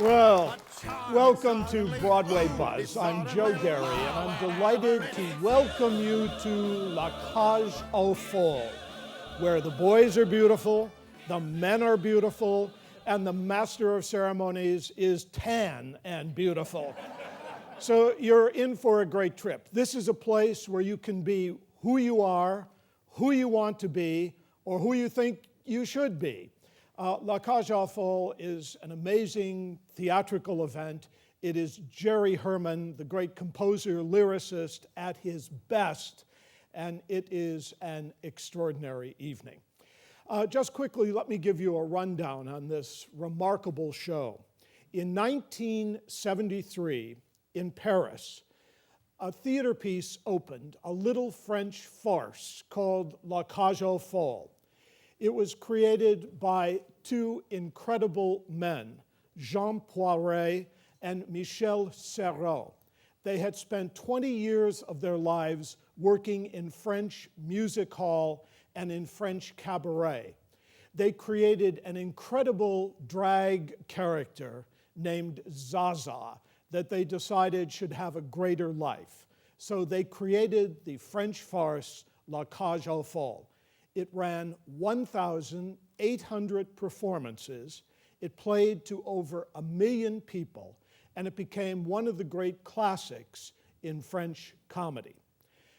Well, welcome to Broadway Buzz. I'm Joe Derry, and I'm delighted to welcome you to La Cage aux Folles, where the boys are beautiful, the men are beautiful, and the master of ceremonies is tan and beautiful. So you're in for a great trip. This is a place where you can be who you are, who you want to be, or who you think you should be. La Cage aux Folles is an amazing theatrical event. It is Jerry Herman, the great composer, lyricist, at his best, and it is an extraordinary evening. Just quickly, let me give you a rundown on this remarkable show. In 1973, in Paris, a theater piece opened, a little French farce called La Cage aux Folles. It was created by two incredible men, Jean Poiret and Michel Serrault. They had spent 20 years of their lives working in French music hall and in French cabaret. They created an incredible drag character named Zaza that they decided should have a greater life. So they created the French farce La Cage aux Folles. It ran 1,800 performances. It played to over 1 million people, and it became one of the great classics in French comedy.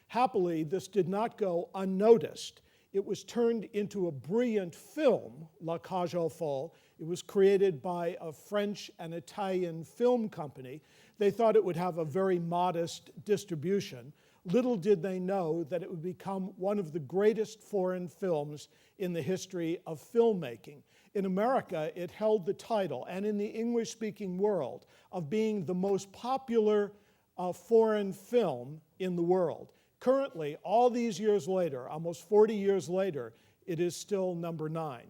Happily, this did not go unnoticed. It was turned into a brilliant film, La Cage aux Folles. It was created by a French and Italian film company. They thought it would have a very modest distribution. Little did they know that it would become one of the greatest foreign films in the history of filmmaking. In America, it held the title, and in the English-speaking world, of being the most popular foreign film in the world. Currently, all these years later, almost 40 years later, it is still number 9.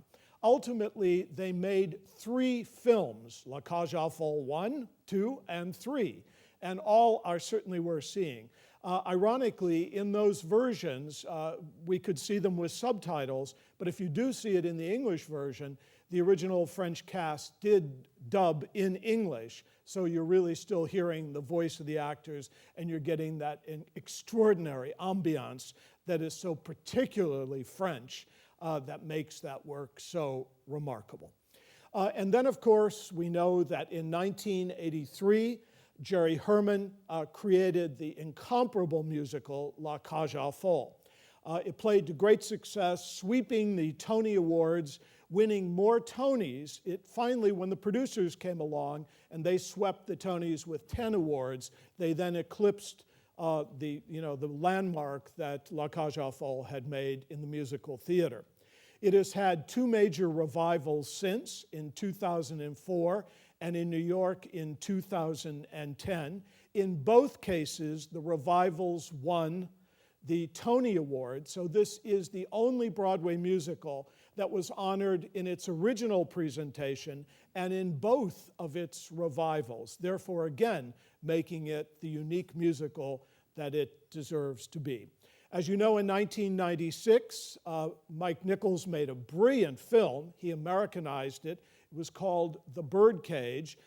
Ultimately, they made 3 films, La Cage aux Folles 1, 2, and 3, and all are certainly worth seeing. Ironically, in those versions, we could see them with subtitles, but if you do see it in the English version, the original French cast did dub in English, so you're really still hearing the voice of the actors, and you're getting that extraordinary ambiance that is so particularly French that makes that work so remarkable. And then, of course, we know that in 1983, Jerry Herman created the incomparable musical La Cage aux Folles. It played to great success, sweeping the Tony Awards, winning more Tonys. It finally, when the producers came along and they swept the Tonys with 10 awards, they then eclipsed the landmark that La Cage aux Folles had made in the musical theater. It has had 2 major revivals since, in 2004 and in New York in 2010. In both cases, the revivals won the Tony Award, so this is the only Broadway musical that was honored in its original presentation and in both of its revivals, therefore again making it the unique musical that it deserves to be. As you know, in 1996, Mike Nichols made a brilliant film. He Americanized it. It was called The Birdcage.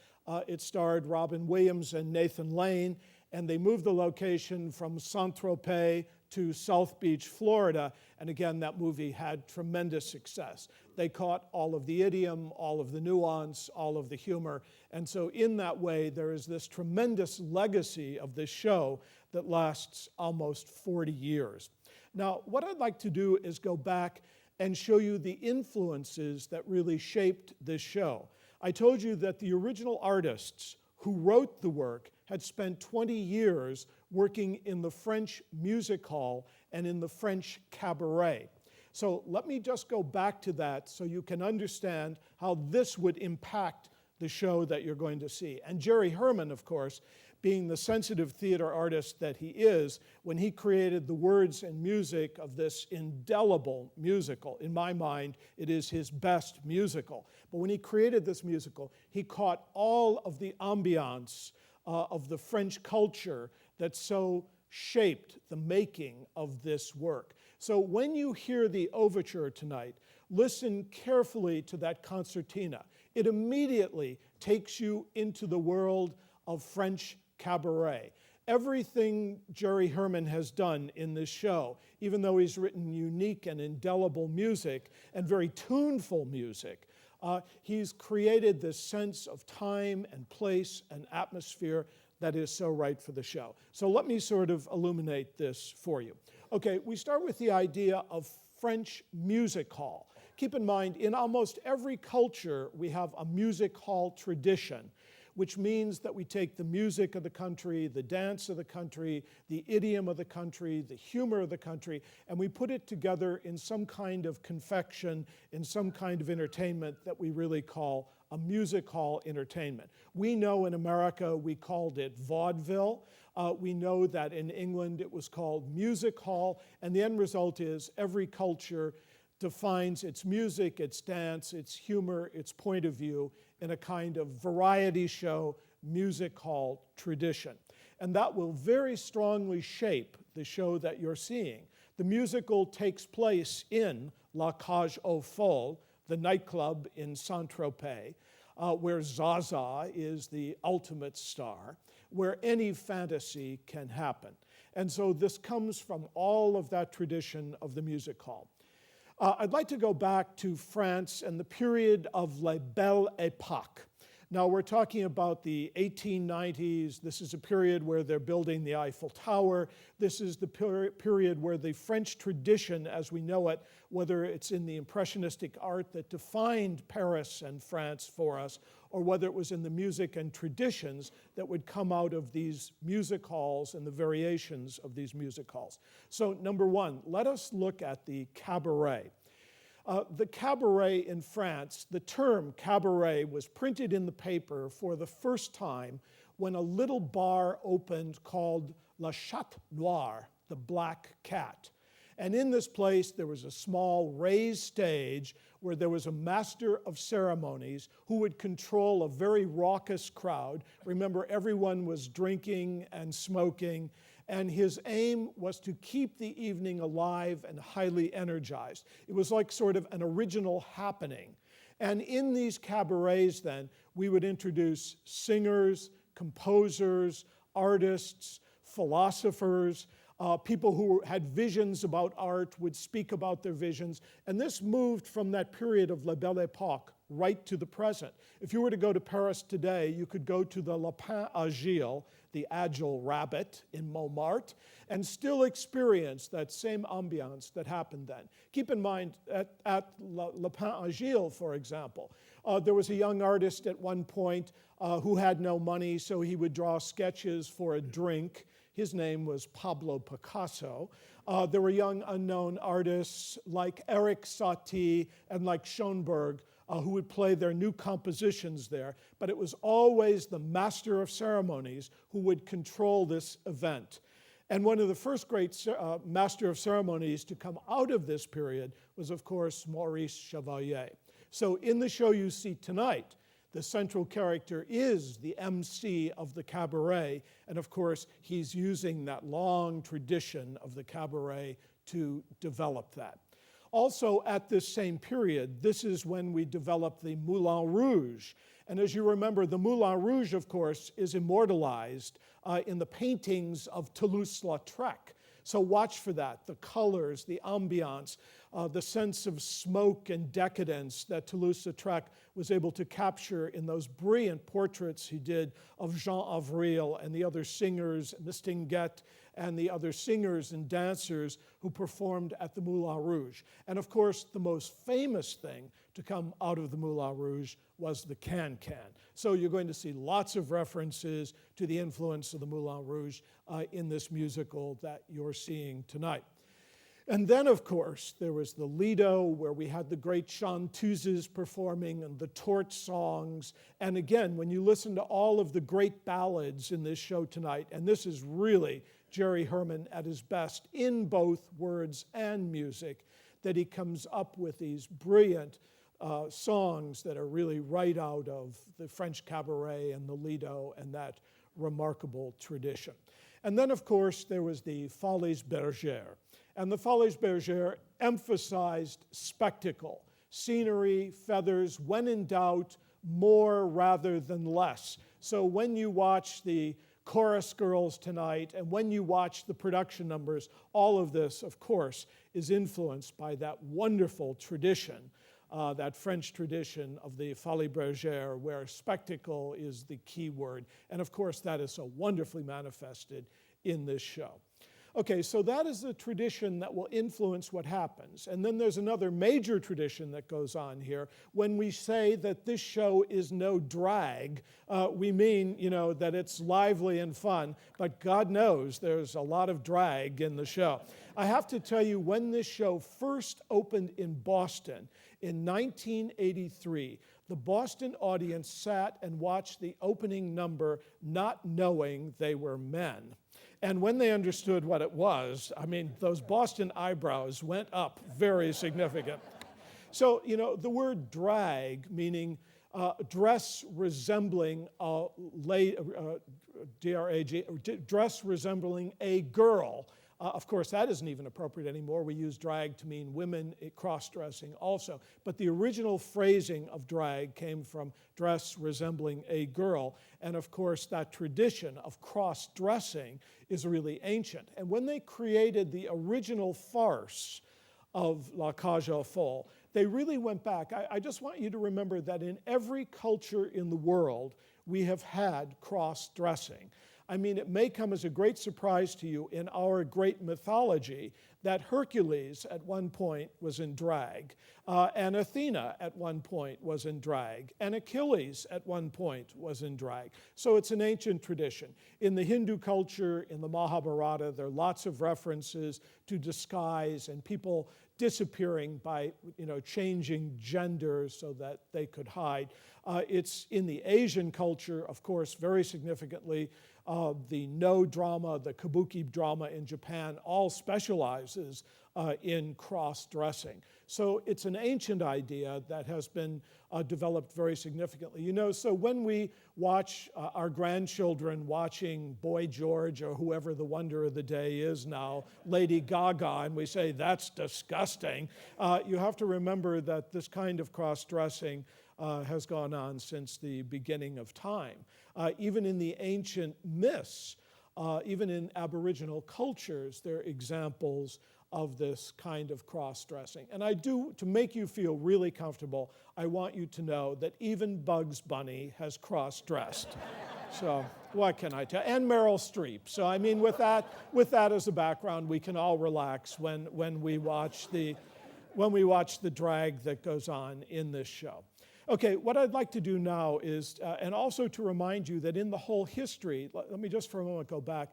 It starred Robin Williams and Nathan Lane, and they moved the location from Saint-Tropez to South Beach, Florida, and again, that movie had tremendous success. They caught all of the idiom, all of the nuance, all of the humor, and so in that way, there is this tremendous legacy of this show that lasts almost 40 years. Now, what I'd like to do is go back and show you the influences that really shaped this show. I told you that the original artists who wrote the work had spent 20 years working in the French music hall and in the French cabaret. So let me just go back to that so you can understand how this would impact the show that you're going to see. And Jerry Herman, of course, being the sensitive theater artist that he is, when he created the words and music of this indelible musical, in my mind, it is his best musical. But when he created this musical, he caught all of the ambiance of the French culture that so shaped the making of this work. So when you hear the overture tonight, listen carefully to that concertina. it immediately takes you into the world of French cabaret. Everything Jerry Herman has done in this show, even though he's written unique and indelible music and very tuneful music, he's created this sense of time and place and atmosphere that is so right for the show. So let me sort of illuminate this for you. Okay, we start with the idea of French music hall. Keep in mind, in almost every culture, we have a music hall tradition, which means that we take the music of the country, the dance of the country, the idiom of the country, the humor of the country, and we put it together in some kind of confection, in some kind of entertainment that we really call a music hall entertainment. We know in America we called it vaudeville. We know that in England it was called music hall, and the end result is every culture defines its music, its dance, its humor, its point of view in a kind of variety show, music hall tradition. And that will very strongly shape the show that you're seeing. The musical takes place in La Cage aux Folles, the nightclub in Saint-Tropez, where Zaza is the ultimate star, where any fantasy can happen. And so this comes from all of that tradition of the music hall. I'd like to go back to France and the period of La Belle Époque. Now, we're talking about the 1890s. This is a period where they're building the Eiffel Tower. This is the period where the French tradition, as we know it, whether it's in the impressionistic art that defined Paris and France for us, or whether it was in the music and traditions that would come out of these music halls and the variations of these music halls. So, number one, let us look at the cabaret. The cabaret in France, the term cabaret was printed in the paper for the first time when a little bar opened called La Chatte Noire, the Black Cat. And in this place, there was a small raised stage where there was a master of ceremonies who would control a very raucous crowd. Remember, everyone was drinking and smoking, and his aim was to keep the evening alive and highly energized. It was like sort of an original happening. And in these cabarets then, we would introduce singers, composers, artists, philosophers, people who had visions about art would speak about their visions. And this moved from that period of La Belle Époque right to the present. If you were to go to Paris today, you could go to the Lapin Agile, the Agile Rabbit in Montmartre, and still experience that same ambiance that happened then. Keep in mind, at Lapin Agile, for example, there was a young artist at one point who had no money, so he would draw sketches for a drink. His name was Pablo Picasso. There were young unknown artists like Eric Satie and like Schoenberg who would play their new compositions there, but it was always the master of ceremonies who would control this event. And one of the first great master of ceremonies to come out of this period was, of course, Maurice Chevalier. So in the show you see tonight, the central character is the MC of the cabaret, and of course, he's using that long tradition of the cabaret to develop that. Also, at this same period, this is when we developed the Moulin Rouge. And as you remember, the Moulin Rouge, of course, is immortalized in the paintings of Toulouse-Lautrec. So watch for that, the colors, the ambiance, the sense of smoke and decadence that Toulouse-Lautrec was able to capture in those brilliant portraits he did of Jean Avril and the other singers, Mistinguett, and the other singers and dancers who performed at the Moulin Rouge. And of course, the most famous thing to come out of the Moulin Rouge was the can-can. So you're going to see lots of references to the influence of the Moulin Rouge in this musical that you're seeing tonight. And then, of course, there was the Lido, where we had the great chanteuses performing and the torch songs. And again, when you listen to all of the great ballads in this show tonight, and this is really Jerry Herman at his best in both words and music, that he comes up with these brilliant songs that are really right out of the French cabaret and the Lido and that remarkable tradition. And then, of course, there was the Folles Bergère. And the Folles Bergère emphasized spectacle, scenery, feathers, when in doubt, more rather than less. So when you watch the chorus girls tonight, and when you watch the production numbers, all of this, of course, is influenced by that wonderful tradition, that French tradition of the Folie Bergère, where spectacle is the key word. And of course, that is so wonderfully manifested in this show. Okay, so that is the tradition that will influence what happens. And then there's another major tradition that goes on here. When we say that this show is no drag, we mean, that it's lively and fun, but God knows there's a lot of drag in the show. I have to tell you, when this show first opened in Boston in 1983, the Boston audience sat and watched the opening number not knowing they were men. And when they understood what it was, those Boston eyebrows went up very significant. So, the word drag, meaning dress resembling dress resembling a girl. Of course, that isn't even appropriate anymore. We use drag to mean women cross-dressing also. But the original phrasing of drag came from dress resembling a girl. And of course, that tradition of cross-dressing is really ancient. And when they created the original farce of La Cage aux Folles, they really went back. I just want you to remember that in every culture in the world, we have had cross-dressing. It may come as a great surprise to you in our great mythology that Hercules at one point was in drag, and Athena at one point was in drag, and Achilles at one point was in drag. So it's an ancient tradition. In the Hindu culture, in the Mahabharata, there are lots of references to disguise and people disappearing by changing gender so that they could hide. It's in the Asian culture, of course, very significantly. The No drama, the Kabuki drama in Japan, all specializes in cross-dressing. So it's an ancient idea that has been developed very significantly. So when we watch our grandchildren watching Boy George or whoever the wonder of the day is now, Lady Gaga, and we say, that's disgusting, you have to remember that this kind of cross-dressing has gone on since the beginning of time. Even in the ancient myths, even in Aboriginal cultures, there are examples of this kind of cross-dressing. And to make you feel really comfortable, I want you to know that even Bugs Bunny has cross-dressed. So what can I tell? And Meryl Streep. So with that as a background, we can all relax when we watch the drag that goes on in this show. Okay, what I'd like to do now is, and also to remind you that in the whole history, let me just for a moment go back,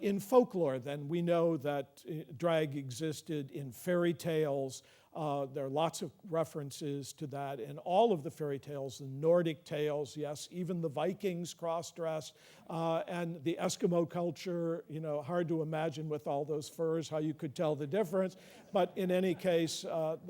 in folklore then, we know that drag existed in fairy tales. There are lots of references to that in all of the fairy tales, the Nordic tales, yes, even the Vikings cross-dressed, and the Eskimo culture, hard to imagine with all those furs how you could tell the difference, but in any case,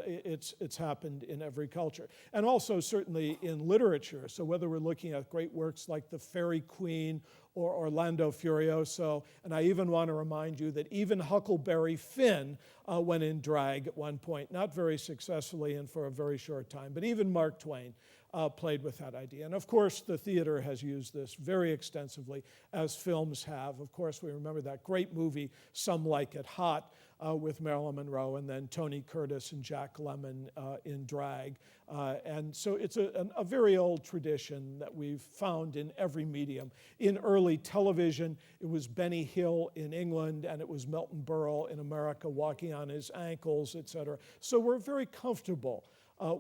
it's happened in every culture. And also certainly in literature, so whether we're looking at great works like The Fairy Queen or Orlando Furioso, and I even want to remind you that even Huckleberry Finn went in drag at one point, not very successfully and for a very short time, but even Mark Twain played with that idea. And of course, the theater has used this very extensively, as films have. Of course, we remember that great movie, Some Like It Hot, with Marilyn Monroe, and then Tony Curtis and Jack Lemmon in drag. And so it's a very old tradition that we've found in every medium. In early television, it was Benny Hill in England, and it was Milton Berle in America walking on his ankles, etc. So we're very comfortable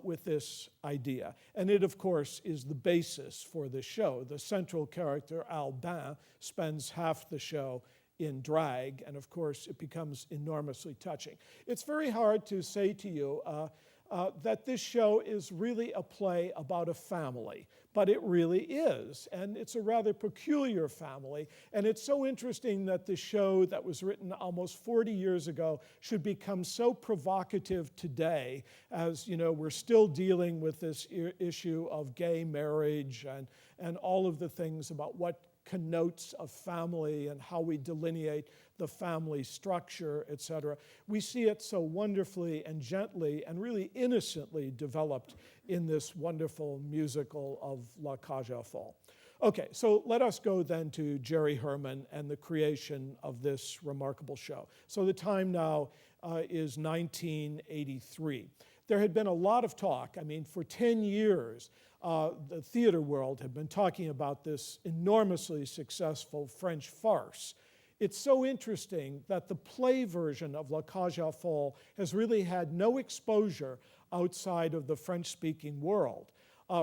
with this idea. And it, of course, is the basis for the show. The central character, Albin, spends half the show in drag, and of course, it becomes enormously touching. It's very hard to say to you that this show is really a play about a family, but it really is, and it's a rather peculiar family, and it's so interesting that the show that was written almost 40 years ago should become so provocative today, as we're still dealing with this issue of gay marriage and all of the things about what connotes a family and how we delineate the family structure, etc. We see it so wonderfully and gently and really innocently developed in this wonderful musical of La Cage aux Folles. Okay, so let us go then to Jerry Herman and the creation of this remarkable show. So the time now is 1983. There had been a lot of talk. I mean, for 10 years, the theater world had been talking about this enormously successful French farce. It's so interesting that the play version of La Cage aux Folles has really had no exposure outside of the French-speaking world.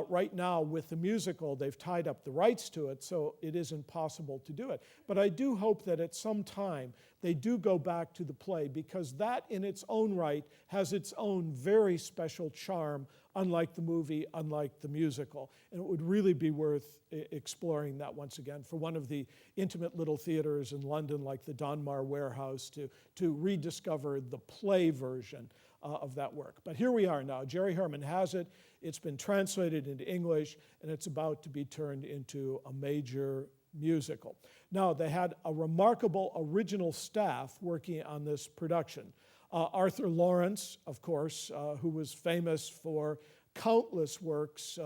Right now, with the musical, they've tied up the rights to it, so it isn't possible to do it. But I do hope that at some time they do go back to the play, because that in its own right has its own very special charm, unlike the movie, unlike the musical. And it would really be worth exploring that once again for one of the intimate little theaters in London, like the Donmar Warehouse, to rediscover the play version of that work. But here we are now. Jerry Herman has it. It's been translated into English, and it's about to be turned into a major musical. Now, they had a remarkable original staff working on this production. Arthur Lawrence, of course, who was famous for countless works,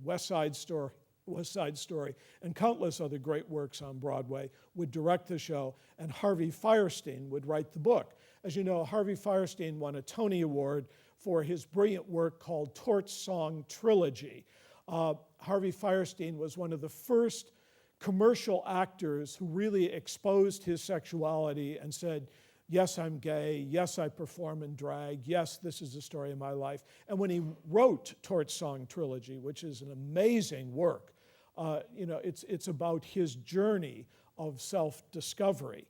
West Side Story, and countless other great works on Broadway, would direct the show, and Harvey Fierstein would write the book. As you know, Harvey Fierstein won a Tony Award for his brilliant work called Torch Song Trilogy. Harvey Fierstein was one of the first commercial actors who really exposed his sexuality and said, yes, I'm gay, yes, I perform in drag, yes, this is the story of my life. And when he wrote Torch Song Trilogy, which is an amazing work, it's about his journey of self-discovery,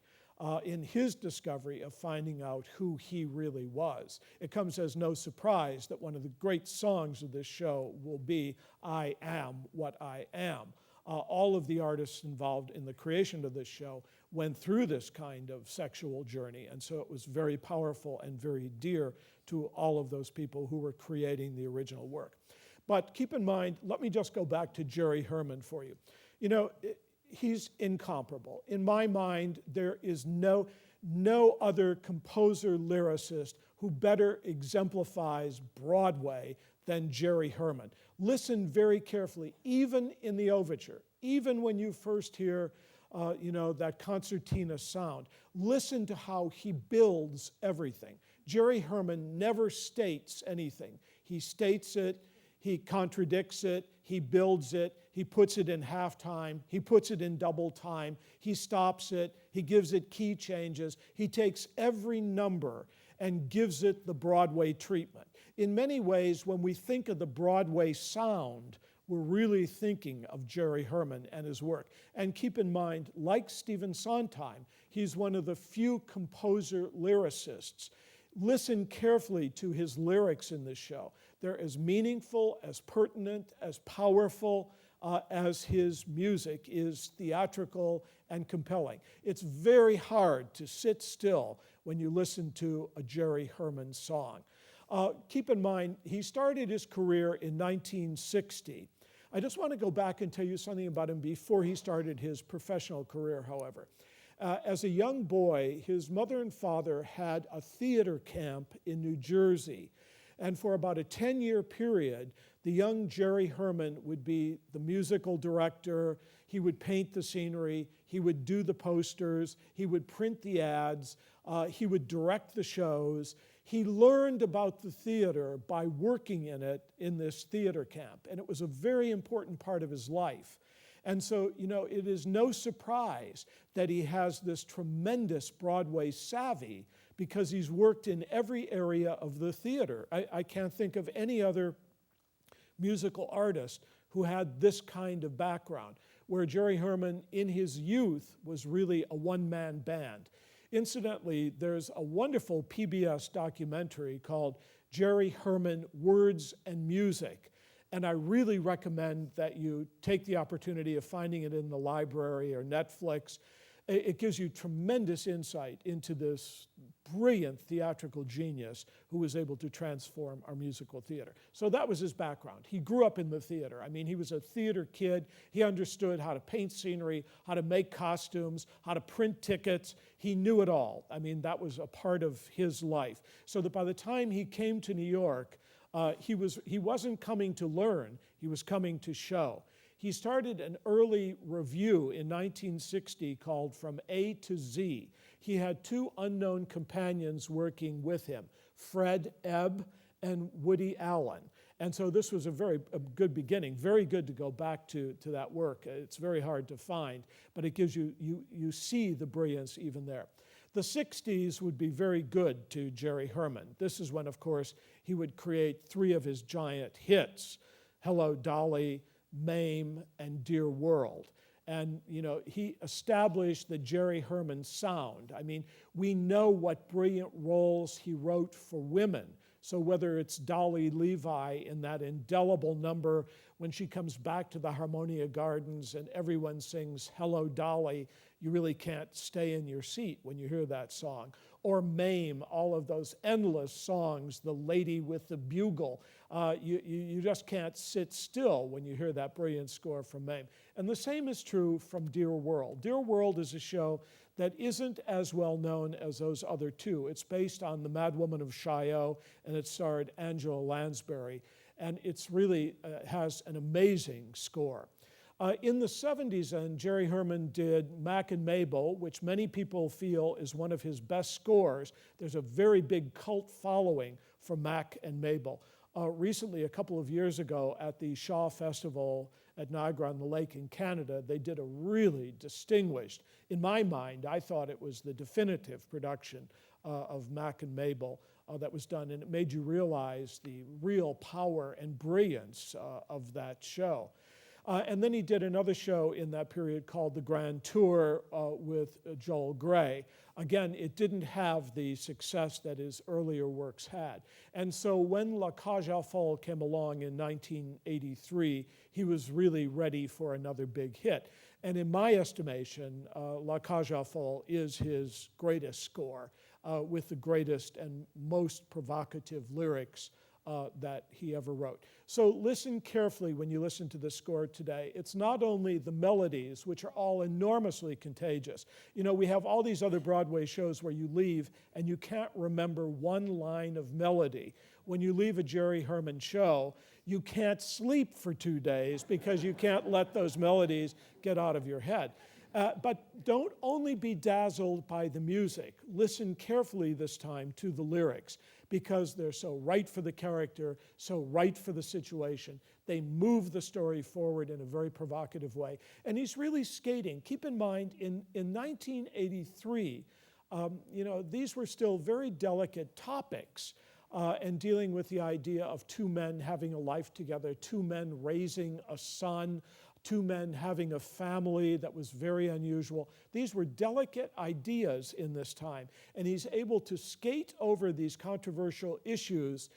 in his discovery of finding out who he really was. It comes as no surprise that one of the great songs of this show will be I Am What I Am. All of the artists involved in the creation of this show went through this kind of sexual journey, and so it was very powerful and very dear to all of those people who were creating the original work. But keep in mind, let me just go back to Jerry Herman for you. You know, he's incomparable. In my mind, there is no other composer lyricist who better exemplifies Broadway than Jerry Herman. Listen very carefully, even in the overture, even when you first hear that concertina sound. Listen to how he builds everything. Jerry Herman never states anything. He states it, he contradicts it, he builds it, he puts it in halftime, he puts it in double time, he stops it, he gives it key changes, he takes every number and gives it the Broadway treatment. In many ways, when we think of the Broadway sound, we're really thinking of Jerry Herman and his work. And keep in mind, like Stephen Sondheim, he's one of the few composer lyricists. Listen carefully to his lyrics in this show. They're as meaningful, as pertinent, as powerful as his music is theatrical and compelling. It's very hard to sit still when you listen to a Jerry Herman song. Keep in mind, he started his career in 1960. I just want to go back and tell you something about him before he started his professional career, however. As a young boy, his mother and father had a theater camp in New Jersey. And for about a 10-year period, the young Jerry Herman would be the musical director, he would paint the scenery, he would do the posters, he would print the ads, he would direct the shows. He learned about the theater by working in it in this theater camp, and it was a very important part of his life. And so, it is no surprise that he has this tremendous Broadway savvy because he's worked in every area of the theater. I can't think of any other musical artist who had this kind of background, where Jerry Herman, in his youth, was really a one-man band. Incidentally, there's a wonderful PBS documentary called Jerry Herman, Words and Music. And I really recommend that you take the opportunity of finding it in the library or Netflix. It gives you tremendous insight into this brilliant theatrical genius who was able to transform our musical theater. So that was his background. He grew up in the theater. I mean, he was a theater kid. He understood how to paint scenery, how to make costumes, how to print tickets. He knew it all. I mean, that was a part of his life. So that by the time he came to New York, he wasn't coming to learn, he was coming to show. He started an early review in 1960 called From A to Z. He had two unknown companions working with him, Fred Ebb and Woody Allen. And so this was a good beginning, very good to go back to that work. It's very hard to find, but it gives you see the brilliance even there. The 60s would be very good to Jerry Herman. This is when, of course, he would create three of his giant hits, Hello, Dolly, Mame, and Dear World. And, he established the Jerry Herman sound. I mean, we know what brilliant roles he wrote for women. So whether it's Dolly Levi in that indelible number when she comes back to the Harmonia Gardens and everyone sings Hello, Dolly, you really can't stay in your seat when you hear that song. Or Mame, all of those endless songs, The Lady with the Bugle. You just can't sit still when you hear that brilliant score from Mame. And the same is true from Dear World. Dear World is a show that isn't as well known as those other two. It's based on The Mad Woman of Chaillot, and it starred Angela Lansbury. And it's really has an amazing score. In the 70s, and Jerry Herman did Mack and Mabel, which many people feel is one of his best scores. There's a very big cult following for Mack and Mabel. Recently, a couple of years ago, at the Shaw Festival at Niagara-on-the-Lake in Canada, they did a really distinguished, in my mind, I thought it was the definitive production of Mack and Mabel that was done, and it made you realize the real power and brilliance of that show. And then he did another show in that period called The Grand Tour with Joel Grey. Again, it didn't have the success that his earlier works had. And so when La Cage aux Folles came along in 1983, he was really ready for another big hit. And in my estimation, La Cage aux Folles is his greatest score with the greatest and most provocative lyrics that he ever wrote. So listen carefully when you listen to this score today. It's not only the melodies, which are all enormously contagious. We have all these other Broadway shows where you leave and you can't remember one line of melody. When you leave a Jerry Herman show, you can't sleep for 2 days because you can't let those melodies get out of your head. But don't only be dazzled by the music. Listen carefully this time to the lyrics because they're so right for the character, so right for the situation. They move the story forward in a very provocative way. And he's really skating. Keep in mind, in 1983, these were still very delicate topics and dealing with the idea of two men having a life together, two men raising a son, two men having a family that was very unusual. These were delicate ideas in this time, and he's able to skate over these controversial issues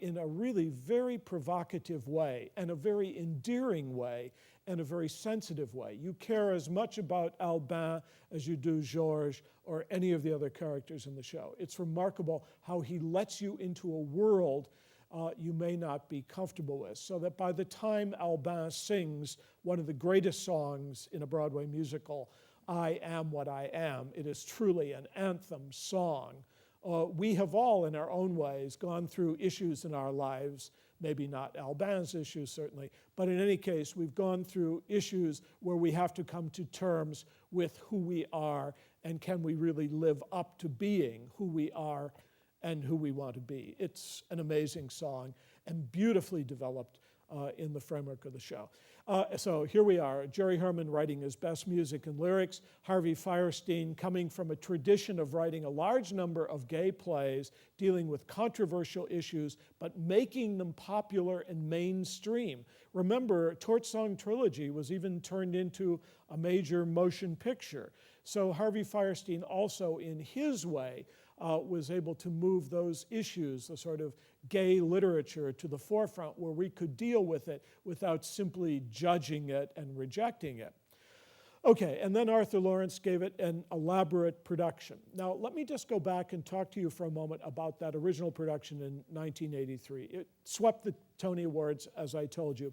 in a really very provocative way, and a very endearing way, and a very sensitive way. You care as much about Albin as you do Georges or any of the other characters in the show. It's remarkable how he lets you into a world you may not be comfortable with, so that by the time Albin sings one of the greatest songs in a Broadway musical, I Am What I Am, it is truly an anthem song. We have all, in our own ways, gone through issues in our lives, maybe not Albin's issues certainly, but in any case, we've gone through issues where we have to come to terms with who we are and can we really live up to being who we are and who we want to be. It's an amazing song and beautifully developed in the framework of the show. So here we are, Jerry Herman writing his best music and lyrics, Harvey Fierstein coming from a tradition of writing a large number of gay plays dealing with controversial issues, but making them popular and mainstream. Remember, Torch Song Trilogy was even turned into a major motion picture. So Harvey Fierstein also, in his way, was able to move those issues, the sort of gay literature, to the forefront where we could deal with it without simply judging it and rejecting it. Okay, and then Arthur Lawrence gave it an elaborate production. Now, let me just go back and talk to you for a moment about that original production in 1983. It swept the Tony Awards, as I told you.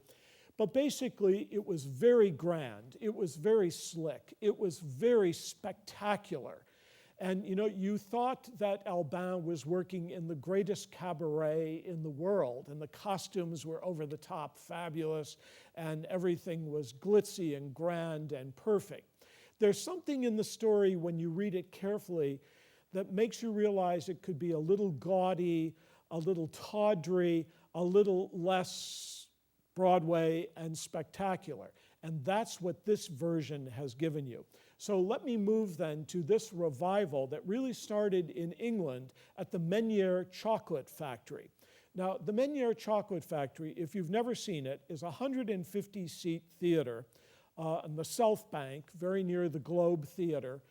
But basically, it was very grand. It was very slick. It was very spectacular. And you thought that Albin was working in the greatest cabaret in the world, and the costumes were over the top, fabulous, and everything was glitzy and grand and perfect. There's something in the story when you read it carefully that makes you realize it could be a little gaudy, a little tawdry, a little less Broadway and spectacular. And that's what this version has given you. So let me move then to this revival that really started in England at the Meniere Chocolate Factory. Now, the Meniere Chocolate Factory, if you've never seen it, is a 150-seat theater on the South Bank, very near the Globe Theater.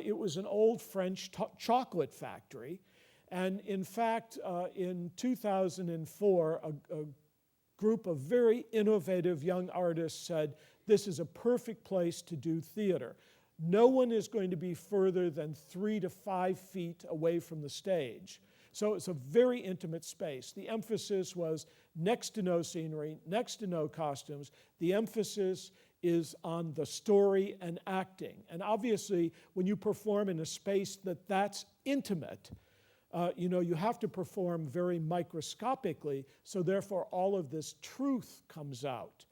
It was an old French chocolate factory. And in fact, in 2004, a group of very innovative young artists said, this is a perfect place to do theater. No one is going to be further than 3 to 5 feet away from the stage. So it's a very intimate space. The emphasis was next to no scenery, next to no costumes. The emphasis is on the story and acting. And obviously, when you perform in a space that's intimate, you have to perform very microscopically, so therefore all of this truth comes out.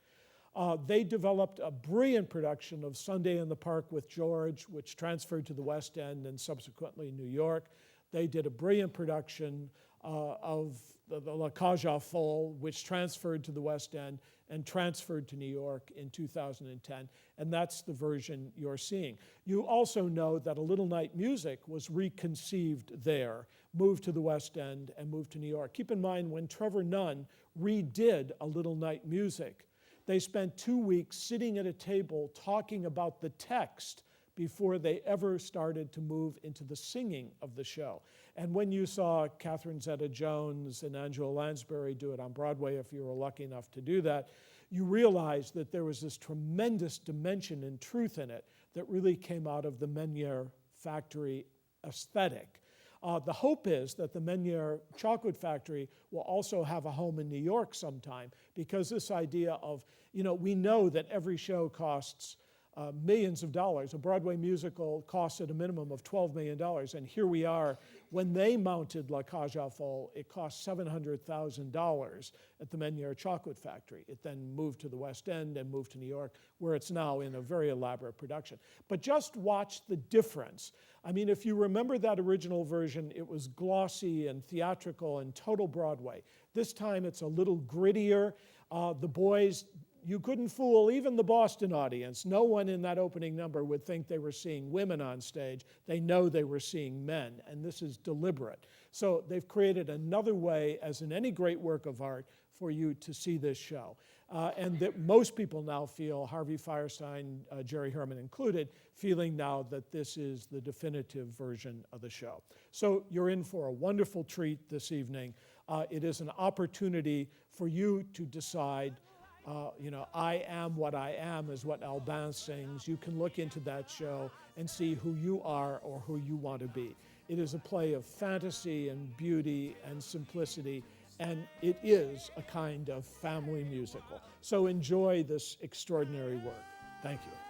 They developed a brilliant production of Sunday in the Park with George, which transferred to the West End and subsequently New York. They did a brilliant production of the La Cage aux Folles, which transferred to the West End and transferred to New York in 2010, and that's the version you're seeing. You also know that A Little Night Music was reconceived there, moved to the West End, and moved to New York. Keep in mind, when Trevor Nunn redid A Little Night Music, they spent 2 weeks sitting at a table talking about the text before they ever started to move into the singing of the show. And when you saw Catherine Zeta-Jones and Angela Lansbury do it on Broadway, if you were lucky enough to do that, you realized that there was this tremendous dimension and truth in it that really came out of the Meniere Factory aesthetic. The hope is that the Meniere Chocolate Factory will also have a home in New York sometime, because this idea of, we know that every show costs millions of dollars. A Broadway musical costs at a minimum of $12 million, and here we are. When they mounted La Cage aux Folles, it cost $700,000 at the Meniere Chocolate Factory. It then moved to the West End and moved to New York, where it's now in a very elaborate production. But just watch the difference. I mean, if you remember that original version, it was glossy and theatrical and total Broadway. This time it's a little grittier. The boys, you couldn't fool even the Boston audience. No one in that opening number would think they were seeing women on stage. They know they were seeing men, and this is deliberate. So they've created another way, as in any great work of art, for you to see this show. And that most people now feel, Harvey Fierstein, Jerry Herman included, feeling now that this is the definitive version of the show. So you're in for a wonderful treat this evening. It is an opportunity for you to decide, I am what I am is what Albin sings. You can look into that show and see who you are or who you want to be. It is a play of fantasy and beauty and simplicity, and it is a kind of family musical. So enjoy this extraordinary work. Thank you.